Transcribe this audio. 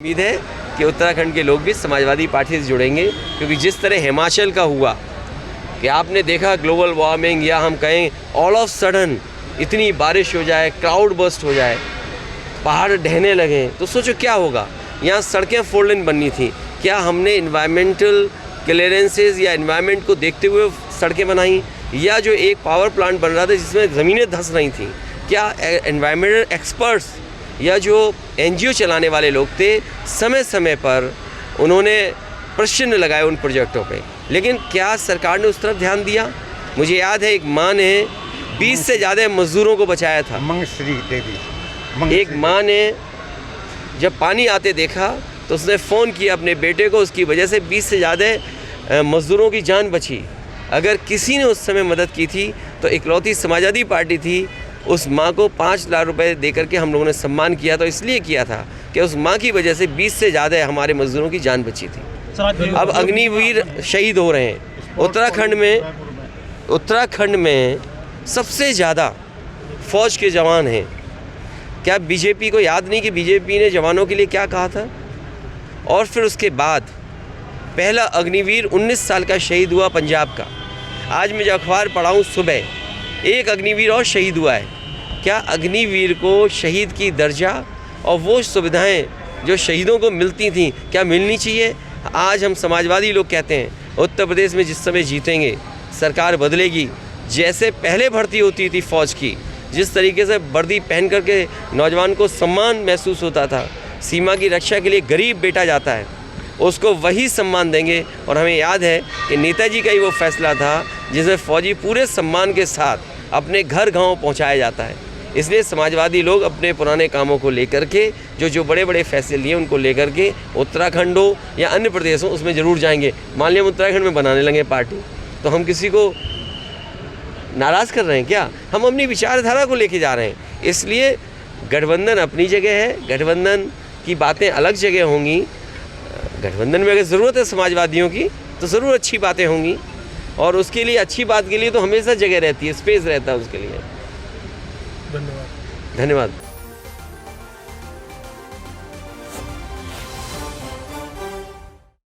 उम्मीद है कि उत्तराखंड के लोग भी समाजवादी पार्टी से जुड़ेंगे, क्योंकि जिस तरह हिमाचल का हुआ कि आपने देखा ग्लोबल वार्मिंग या हम कहें ऑल ऑफ सडन इतनी बारिश हो जाए, क्लाउड बर्स्ट हो जाए, पहाड़ ढहने लगे, तो सोचो क्या होगा। यहाँ सड़कें 4 लेन बननी थी, क्या हमने इन्वायरमेंटल क्लियरेंसेस या इन्वायरमेंट को देखते हुए सड़कें बनाई? या जो एक पावर प्लांट बन रहा था जिसमें ज़मीनें धंस रही थी, क्या एनवायरमेंटल एक्सपर्ट्स या जो एनजीओ चलाने वाले लोग थे समय समय पर उन्होंने प्रश्न लगाए उन प्रोजेक्टों पे, लेकिन क्या सरकार ने उस तरफ ध्यान दिया? मुझे याद है एक माँ ने 20 से ज़्यादा मज़दूरों को बचाया था। मंगश्री देवी, एक माँ ने जब पानी आते देखा तो उसने फ़ोन किया अपने बेटे को, उसकी वजह से 20 से ज़्यादा मज़दूरों की जान बची। अगर किसी ने उस समय मदद की थी तो इकलौती समाजवादी पार्टी थी। उस माँ को 5 लाख रुपए दे करके हम लोगों ने सम्मान किया, तो इसलिए किया था कि उस माँ की वजह से 20 से ज़्यादा हमारे मज़दूरों की जान बची थी। अब अग्निवीर शहीद हो रहे हैं। उत्तराखंड में सबसे ज़्यादा फ़ौज के जवान हैं। क्या बीजेपी को याद नहीं कि बीजेपी ने जवानों के लिए क्या कहा था? और फिर उसके बाद पहला अग्निवीर 19 साल का शहीद हुआ पंजाब का। आज मैं जो अखबार पढ़ा हूँ सुबह, एक अग्निवीर और शहीद हुआ है। क्या अग्निवीर को शहीद की दर्जा और वो सुविधाएं जो शहीदों को मिलती थी क्या मिलनी चाहिए? आज हम समाजवादी लोग कहते हैं उत्तर प्रदेश में जिस समय जीतेंगे, सरकार बदलेगी, जैसे पहले भर्ती होती थी फ़ौज की, जिस तरीके से वर्दी पहन करके नौजवान को सम्मान महसूस होता था, सीमा की रक्षा के लिए गरीब बेटा जाता है, उसको वही सम्मान देंगे। और हमें याद है कि नेताजी का ही वो फैसला था जिसमें फ़ौजी पूरे सम्मान के साथ अपने घर गांव पहुंचाया जाता है। इसलिए समाजवादी लोग अपने पुराने कामों को लेकर के जो बड़े बड़े फैसले लिए उनको लेकर के उत्तराखंड हो या अन्य प्रदेश हो उसमें ज़रूर जाएंगे। मान लिया हम उत्तराखंड में बनाने लगे पार्टी, तो हम किसी को नाराज़ कर रहे हैं क्या? हम अपनी विचारधारा को लेके जा रहे हैं। इसलिए गठबंधन अपनी जगह है, गठबंधन की बातें अलग जगह होंगी। गठबंधन में अगर ज़रूरत है समाजवादियों की तो ज़रूर अच्छी बातें होंगी, और उसके लिए अच्छी बात के लिए तो हमेशा जगह रहती है, स्पेस रहता है उसके लिए। धन्यवाद। धन्यवाद।